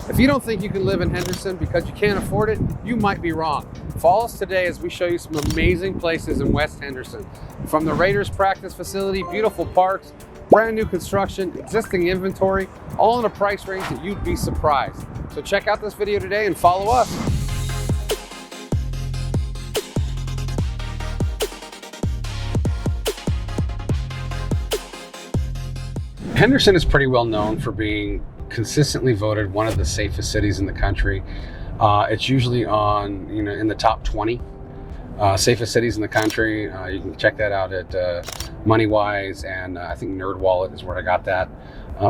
If you don't think you can live in Henderson because you can't afford it, you might be wrong. Follow us today as we show you some amazing places in West Henderson. From the Raiders practice facility, beautiful parks, brand new construction, existing inventory, all in a price range that you'd be surprised. So check out this video today and follow us. Henderson is pretty well known for being consistently voted one of the safest cities in the country. It's usually on, in the top 20 safest cities in the country. You can check that out at MoneyWise, and I think NerdWallet is where I got that.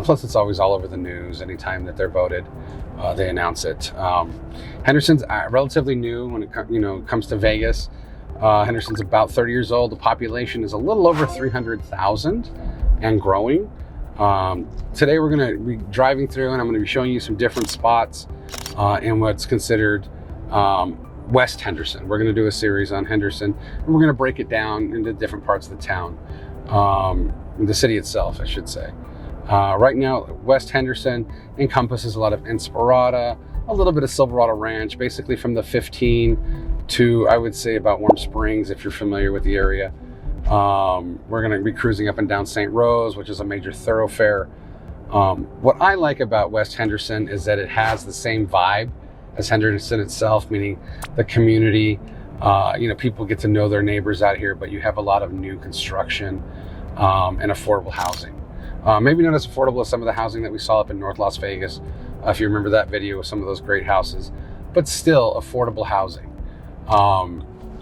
Plus, it's always all over the news. Anytime that they're voted, they announce it. Henderson's relatively new when it comes to Vegas. Henderson's about 30 years old. The population is a little over 300,000 and growing. Today we're going to be driving through, and I'm going to be showing you some different spots in what's considered West Henderson. We're going to do a series on Henderson, and we're going to break it down into different parts of the town, the city itself, I should say. Right now, West Henderson encompasses a lot of Inspirada, a little bit of Silverado Ranch, basically from the 15 to, I would say, about Warm Springs, if you're familiar with the area. We're going to be cruising up and down St. Rose, which is a major thoroughfare. What I like about West Henderson is that it has the same vibe as Henderson itself, meaning the community. People get to know their neighbors out here, but you have a lot of new construction and affordable housing. Maybe not as affordable as some of the housing that we saw up in North Las Vegas, if you remember that video with some of those great houses, but still affordable housing.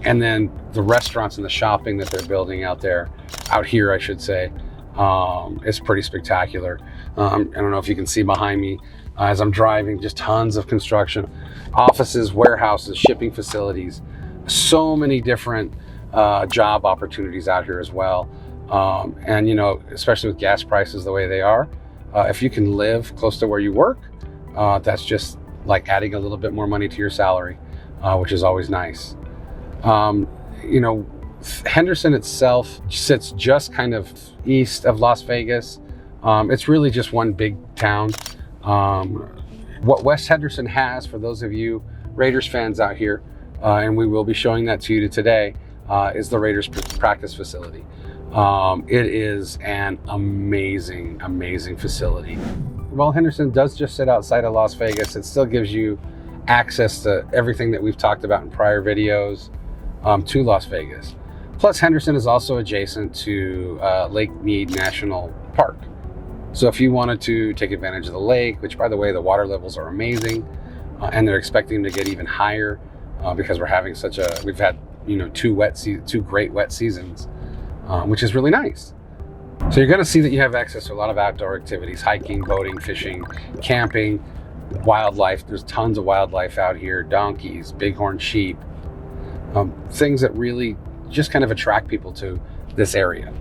And then the restaurants and the shopping that they're building out here, I should say, is pretty spectacular. I don't know if you can see behind me as I'm driving, just tons of construction, offices, warehouses, shipping facilities, so many different job opportunities out here as well. And especially with gas prices the way they are, if you can live close to where you work, that's just like adding a little bit more money to your salary, which is always nice. Henderson itself sits just kind of east of Las Vegas. It's really just one big town. What West Henderson has, for those of you Raiders fans out here, and we will be showing that to you today, is the Raiders practice facility. It is an amazing, amazing facility. While Henderson does just sit outside of Las Vegas, it still gives you access to everything that we've talked about in prior videos to Las Vegas. Plus, Henderson is also adjacent to Lake Mead National Park. So if you wanted to take advantage of the lake, which by the way, the water levels are amazing, and they're expecting to get even higher because we're having we've had two great wet seasons, which is really nice. So you're going to see that you have access to a lot of outdoor activities: hiking, boating, fishing, camping, wildlife. There's tons of wildlife out here: donkeys, bighorn sheep, things that really just kind of attract people to this area.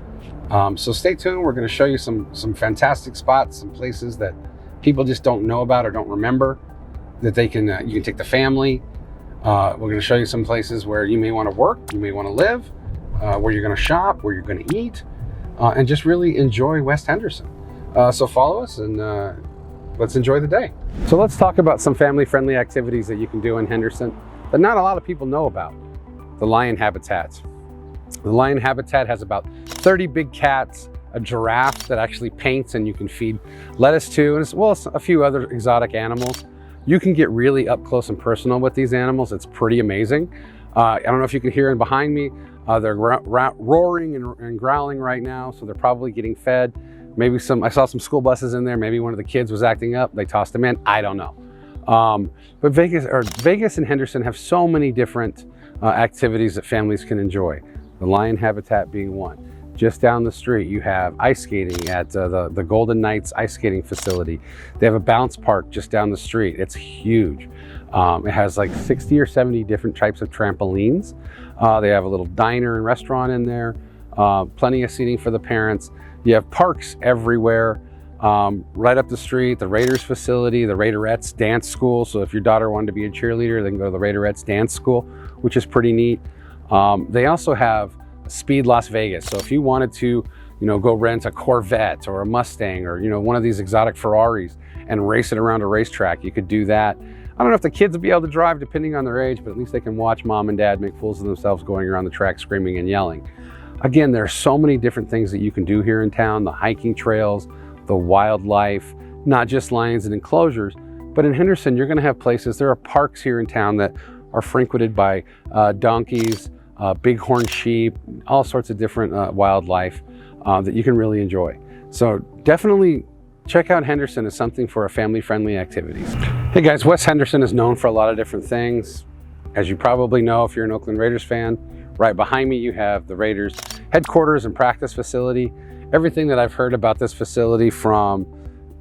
So stay tuned. We're going to show you some fantastic spots, some places that people just don't know about or don't remember, that you can take the family. We're going to show you some places where you may want to work, you may want to live, where you're going to shop, where you're going to eat, and just really enjoy West Henderson. So follow us and let's enjoy the day. So let's talk about some family-friendly activities that you can do in Henderson that not a lot of people know about. The lion habitats. The lion habitat has about 30 big cats, a giraffe that actually paints and you can feed lettuce to, and as well as a few other exotic animals. You can get really up close and personal with these animals. It's pretty amazing. I don't know if you can hear in behind me, they're roaring and growling right now, so they're probably getting fed. Maybe I saw some school buses in there. Maybe one of the kids was acting up. They tossed them in. I don't know. But Vegas and Henderson have so many different activities that families can enjoy. The lion habitat being one. Just down the street, you have ice skating at the Golden Knights ice skating facility. They have a bounce park just down the street. It's huge. It has like 60 or 70 different types of trampolines. They have a little diner and restaurant in there. Plenty of seating for the parents. You have parks everywhere. Right up the street, the Raiders facility, the Raiderettes dance school. So if your daughter wanted to be a cheerleader, they can go to the Raiderettes dance school, which is pretty neat. They also have Speed Las Vegas. So if you wanted to go rent a Corvette or a Mustang or, one of these exotic Ferraris and race it around a racetrack. You could do that. I don't know if the kids will be able to drive depending on their age, but at least they can watch mom and dad make fools of themselves going around the track screaming and yelling. Again, there are so many different things that you can do here in town, the hiking trails, the wildlife, not just lions and enclosures, but in Henderson, you're gonna have places, there are parks here in town that are frequented by donkeys, bighorn sheep, all sorts of different wildlife that you can really enjoy. So definitely check out Henderson as something for a family-friendly activities. Hey guys, West Henderson is known for a lot of different things. As you probably know, if you're an Oakland Raiders fan, right behind me you have the Raiders headquarters and practice facility. Everything that I've heard about this facility from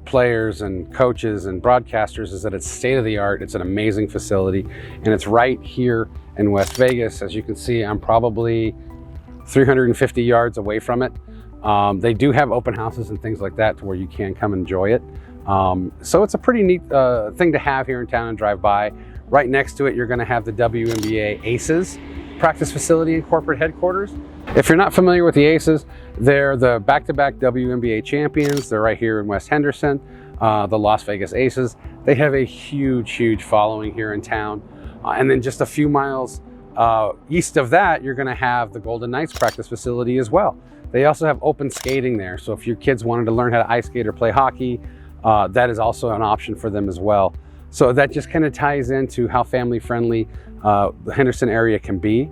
players and coaches and broadcasters is that it's state-of-the-art. It's an amazing facility, and it's right here in West Vegas. As you can see, I'm probably 350 yards away from it. They do have open houses and things like that to where you can come enjoy it. So it's a pretty neat thing to have here in town and drive by. Right next to it, you're going to have the WNBA Aces practice facility and corporate headquarters. If you're not familiar with the Aces, they're the back-to-back WNBA champions. They're right here in West Henderson, the Las Vegas Aces. They have a huge following here in town. And then just a few miles east of that, you're going to have the Golden Knights practice facility as well. They also have open skating there. So if your kids wanted to learn how to ice skate or play hockey, that is also an option for them as well. So that just kind of ties into how family-friendly the Henderson area can be.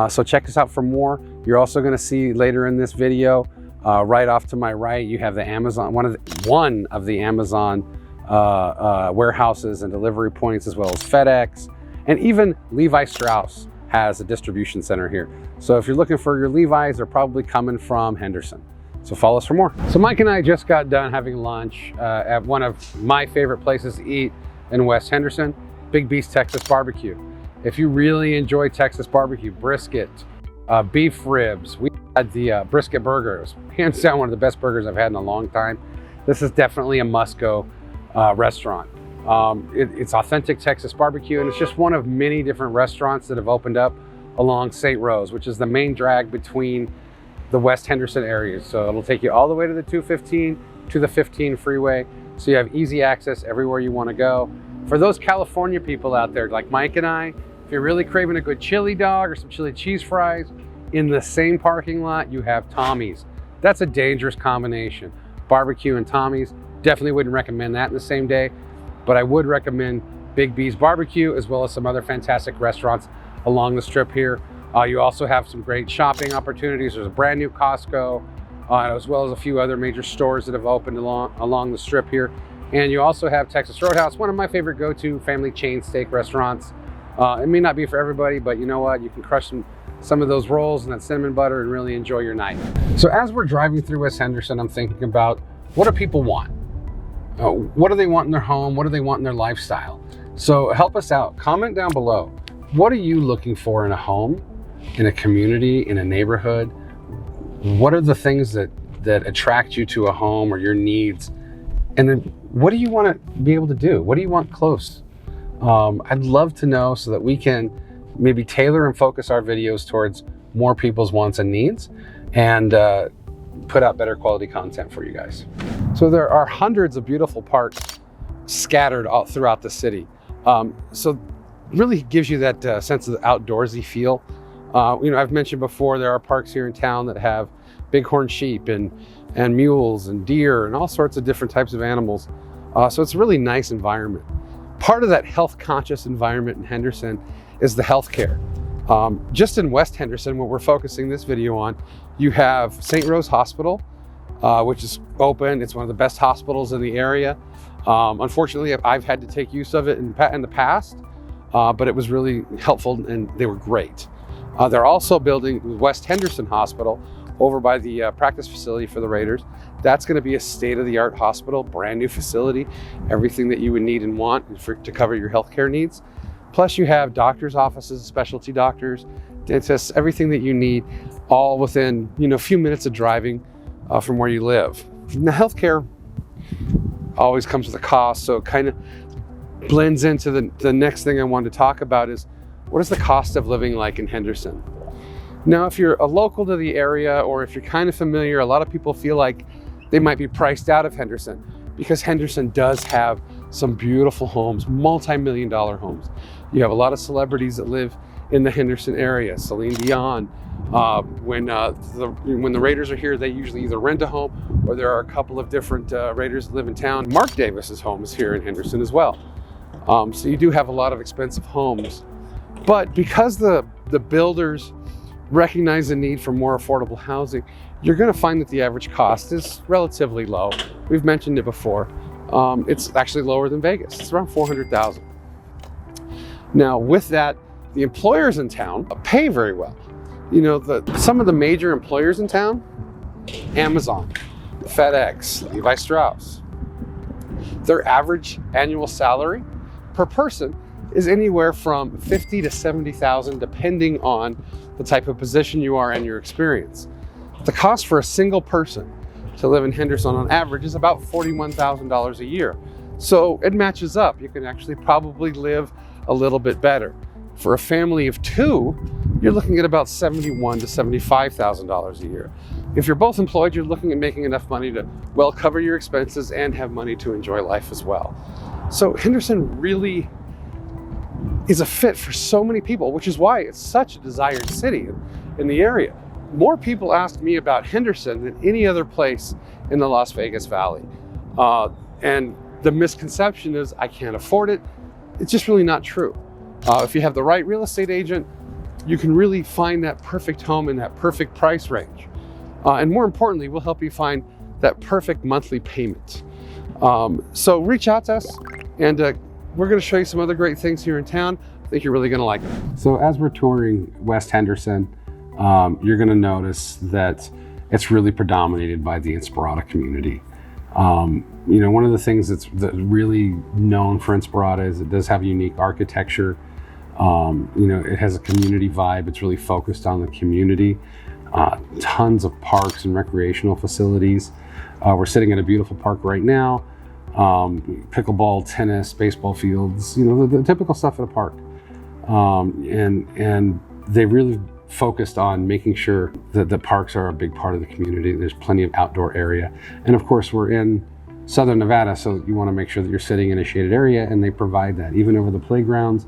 So check us out for more. You're also going to see later in this video, right off to my right, you have the Amazon, one of the Amazon warehouses and delivery points, as well as FedEx, and even Levi Strauss has a distribution center here. So if you're looking for your Levi's, they're probably coming from Henderson. So follow us for more. So Mike and I just got done having lunch at one of my favorite places to eat in West Henderson, Big Beast Texas Barbecue. If you really enjoy Texas barbecue, brisket, beef ribs, we had the brisket burgers. Hands down, one of the best burgers I've had in a long time. This is definitely a must-go restaurant. It's authentic Texas barbecue, and it's just one of many different restaurants that have opened up along St. Rose, which is the main drag between the West Henderson area. So it'll take you all the way to the 215 to the 15 freeway. So you have easy access everywhere you want to go. For those California people out there like Mike and I, if you're really craving a good chili dog or some chili cheese fries, in the same parking lot you have Tommy's. That's a dangerous combination. Barbecue and Tommy's. Definitely wouldn't recommend that in the same day, but I would recommend Big B's Barbecue, as well as some other fantastic restaurants along the strip here. You also have some great shopping opportunities. There's a brand new Costco, as well as a few other major stores that have opened along the strip here. And you also have Texas Roadhouse, one of my favorite go-to family chain steak restaurants. It may not be for everybody, but you know what? You can crush some of those rolls and that cinnamon butter and really enjoy your night. So as we're driving through West Henderson, I'm thinking about, what do people want? What do they want in their home? What do they want in their lifestyle? So help us out. Comment down below. What are you looking for in a home, in a community, in a neighborhood? What are the things that attract you to a home or your needs? And then what do you want to be able to do? What do you want close? I'd love to know so that we can maybe tailor and focus our videos towards more people's wants and needs, and put out better quality content for you guys. So there are hundreds of beautiful parks scattered all throughout the city. So really gives you that sense of the outdoorsy feel. I've mentioned before, there are parks here in town that have bighorn sheep and mules and deer and all sorts of different types of animals. So it's a really nice environment. Part of that health conscious environment in Henderson is the healthcare. Just in West Henderson, what we're focusing this video on, you have St. Rose Hospital, which is open. It's one of the best hospitals in the area. Unfortunately, I've had to take use of it in the past, but it was really helpful and they were great. They're also building West Henderson Hospital over by the practice facility for the Raiders. That's going to be a state-of-the-art hospital, brand new facility, everything that you would need and want to cover your healthcare needs. Plus you have doctors' offices, specialty doctors, dentists, everything that you need, all within a few minutes of driving from where you live. Now, healthcare always comes with a cost, so it kind of blends into the next thing I wanted to talk about is, what is the cost of living like in Henderson? Now, if you're a local to the area, or if you're kind of familiar, a lot of people feel like they might be priced out of Henderson, because Henderson does have some beautiful homes, multi-million-dollar homes. You have a lot of celebrities that live in the Henderson area. Celine Dion. When the Raiders are here, they usually either rent a home, or there are a couple of different Raiders that live in town. Mark Davis's home is here in Henderson as well. So you do have a lot of expensive homes. But because the builders recognize the need for more affordable housing, you're going to find that the average cost is relatively low. We've mentioned it before. It's actually lower than Vegas. It's around $400,000. Now, with that, the employers in town pay very well. You know, some of the major employers in town: Amazon, FedEx, Levi Strauss. Their average annual salary per person is anywhere from $50,000 to $70,000, depending on the type of position you are and your experience. The cost for a single person to live in Henderson on average is about $41,000 a year. So it matches up. You can actually probably live a little bit better. For a family of two, you're looking at about $71,000 to $75,000 a year. If you're both employed, you're looking at making enough money to well cover your expenses and have money to enjoy life as well. So Henderson really is a fit for so many people, which is why it's such a desired city in the area. More people ask me about Henderson than any other place in the Las Vegas Valley. And the misconception is I can't afford it. It's just really not true. If you have the right real estate agent, you can really find that perfect home in that perfect price range. And more importantly, we'll help you find that perfect monthly payment. So reach out to us, and we're going to show you some other great things here in town. I think you're really going to like it. So as we're touring West Henderson, you're going to notice that it's really predominated by the Inspirada community. You know, one of the things that's really known for Inspirada is it does have unique architecture. You know, it has a community vibe. It's really focused on the community. Tons of parks and recreational facilities. We're sitting in a beautiful park right now. Pickleball, tennis, baseball fields, you know, the typical stuff at a park. And they really focused on making sure that the parks are a big part of the community. There's plenty of outdoor area. And of course, we're in Southern Nevada, so you want to make sure that you're sitting in a shaded area, and they provide that. Even over the playgrounds,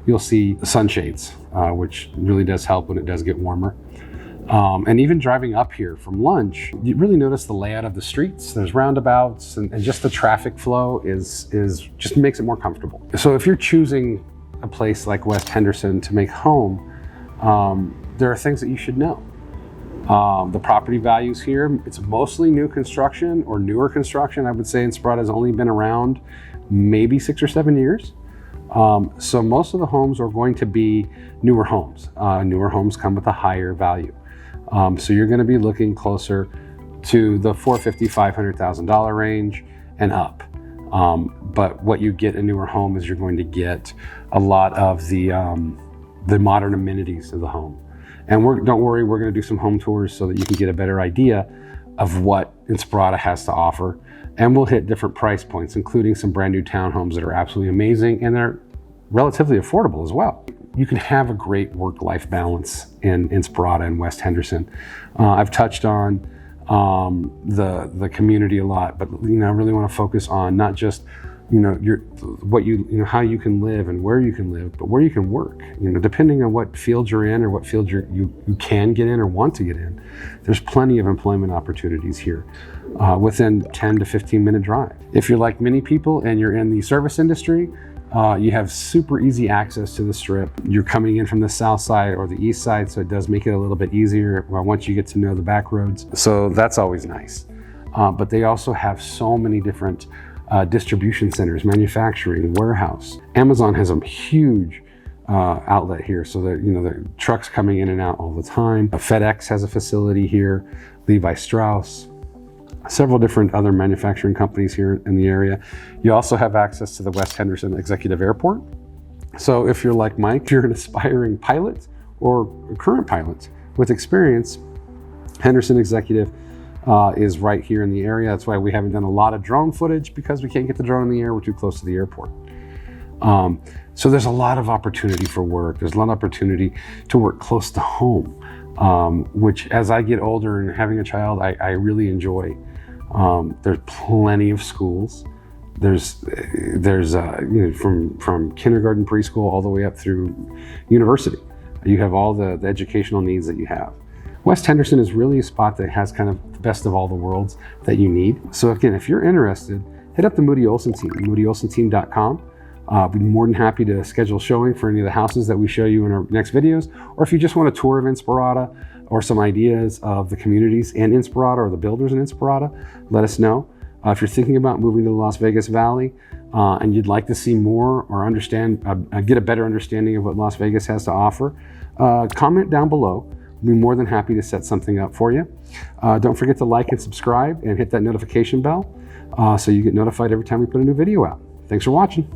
you'll see sunshades, which really does help when it does get warmer. And even driving up here from lunch, you really notice the layout of the streets. There's roundabouts, and just the traffic flow is just makes it more comfortable. So if you're choosing a place like West Henderson to make home, there are things that you should know. The property values here, it's mostly new construction or newer construction. I would say Inspirada has only been around maybe 6 or 7 years. So most of the homes are going to be newer homes. Newer homes come with a higher value. So you're going to be looking closer to the $450,000, $500,000 range and up. But what you get in a newer home is you're going to get a lot of the modern amenities of the home. And don't worry, we're going to do some home tours so that you can get a better idea of what Inspirada has to offer. And we'll hit different price points, including some brand new townhomes that are absolutely amazing, and they're relatively affordable as well. You can have a great work-life balance in Inspirada and West Henderson. I've touched on the community a lot, but I really want to focus on not just how you can live and where you can live, but where you can work. Depending on what field you're in or what field you can get in or want to get in, there's plenty of employment opportunities here within 10 to 15 minute drive. If you're like many people and you're in the service industry, you have super easy access to the Strip. You're coming in from the south side or the east side, so it does make it a little bit easier once you get to know the back roads. So that's always nice. But they also have so many different distribution centers, manufacturing, warehouse. Amazon has a huge outlet here, so that the trucks coming in and out all the time. FedEx has a facility here, Levi Strauss, several different other manufacturing companies here in the area. You also have access to the West Henderson Executive Airport. So if you're like Mike, if you're an aspiring pilot or a current pilot with experience, Henderson Executive is right here in the area. That's why we haven't done a lot of drone footage, because we can't get the drone in the air. We're too close to the airport. So there's a lot of opportunity for work. There's a lot of opportunity to work close to home. which as I get older and having a child, I really enjoy. There's plenty of schools. There's from kindergarten, preschool, all the way up through university. You have all the educational needs that you have. West Henderson is really a spot that has kind of the best of all the worlds that you need. So again, if you're interested, hit up the Moody Olson team, moodyolsenteam.com. We'd be more than happy to schedule showing for any of the houses that we show you in our next videos. Or if you just want a tour of Inspirada or some ideas of the communities in Inspirada or the builders in Inspirada, let us know. If you're thinking about moving to the Las Vegas Valley and you'd like to see more or understand, get a better understanding of what Las Vegas has to offer, comment down below. We'll be more than happy to set something up for you. Don't forget to like and subscribe and hit that notification bell so you get notified every time we put a new video out. Thanks for watching.